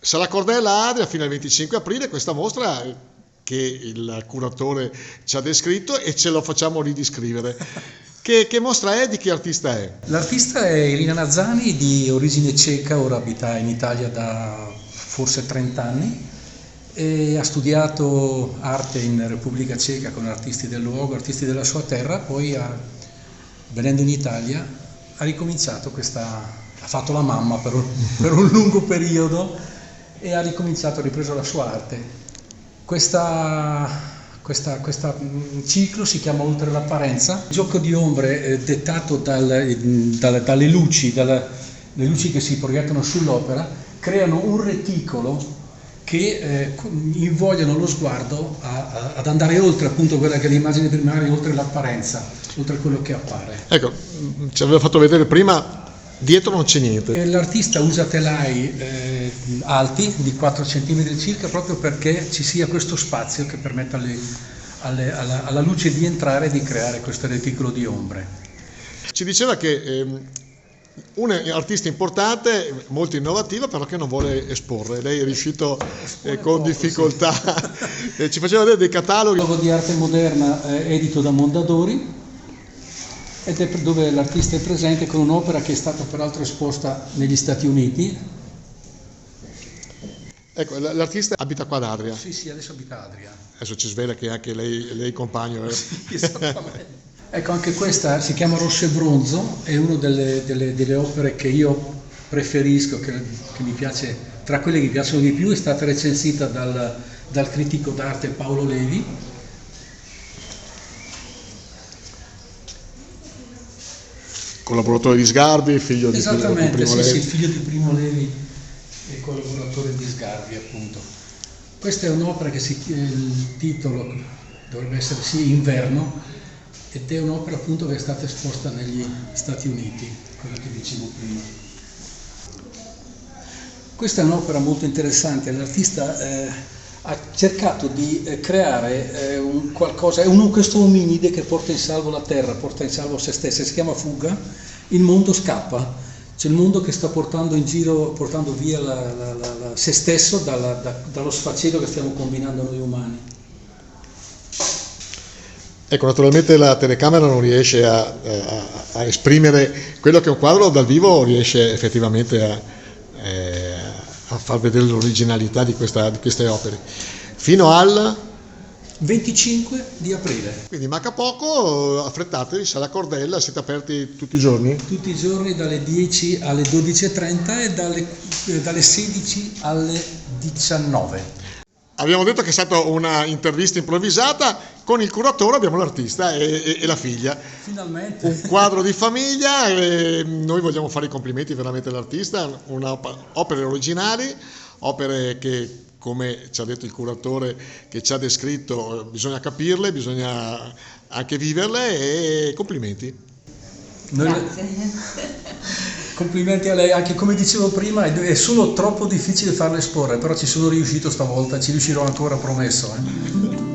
Sala Cordella Adria fino al 25 aprile, questa mostra che il curatore ci ha descritto e ce lo facciamo ridescrivere. Che mostra è? Di che artista è? L'artista è Irina Nazani, di origine ceca, ora abita in Italia da forse 30 anni e ha studiato arte in Repubblica Ceca con artisti del luogo, artisti della sua terra, poi venendo in Italia ha ricominciato ha fatto la mamma per un lungo periodo e ha ripreso la sua arte. Questo ciclo si chiama Oltre l'apparenza, gioco di ombre dettato dalle luci, le luci che si proiettano sull'opera, creano un reticolo che invogliano lo sguardo ad andare oltre appunto quella che è l'immagine primaria, oltre l'apparenza, oltre quello che appare. Ecco, ci aveva fatto vedere prima, dietro non c'è niente. L'artista usa telai alti di 4 cm circa proprio perché ci sia questo spazio che permetta alla luce di entrare e di creare questo reticolo di ombre. Ci diceva che un artista importante, molto innovativa, però che non vuole esporre. Lei è riuscito con difficoltà. Sì. Ci faceva vedere dei cataloghi. Un catalogo di arte moderna edito da Mondadori, ed è dove l'artista è presente con un'opera che è stata peraltro esposta negli Stati Uniti. Ecco, l'artista abita qua ad Adria. Sì, adesso abita ad Adria. Adesso ci svela che anche lei compagno. Sì, esattamente. Ecco, anche questa si chiama Rosso e Bronzo, è una delle opere che io preferisco, che mi piace, tra quelle che mi piacciono di più, è stata recensita dal critico d'arte Paolo Levi. Collaboratore di Sgarbi, figlio di Primo Levi. Sì, figlio di Primo Levi e collaboratore di Sgarbi, appunto. Questa è un'opera il titolo dovrebbe essere Inverno, ed è un'opera appunto che è stata esposta negli Stati Uniti, quello che dicevo prima. Questa è un'opera molto interessante, l'artista ha cercato di creare questo ominide che porta in salvo la terra, porta in salvo se stessa, si chiama Fuga, il mondo scappa, c'è il mondo che sta portando via se stesso dallo sfacelo che stiamo combinando noi umani. Ecco, naturalmente la telecamera non riesce a esprimere quello che un quadro dal vivo riesce effettivamente a far vedere l'originalità di queste opere. Fino al 25 di aprile. Quindi manca poco, affrettatevi, Sala Cordella, siete aperti tutti i giorni? Tutti i giorni dalle 10 alle 12.30 e dalle 16 alle 19. Abbiamo detto che è stata una intervista improvvisata, con il curatore abbiamo l'artista e la figlia. Finalmente. Un quadro di famiglia e noi vogliamo fare i complimenti veramente all'artista, opere originali, opere che, come ci ha detto il curatore che ci ha descritto, bisogna capirle, bisogna anche viverle e complimenti. Grazie. Complimenti a lei, anche come dicevo prima è solo troppo difficile farle esporre, però ci sono riuscito stavolta, ci riuscirò ancora, promesso.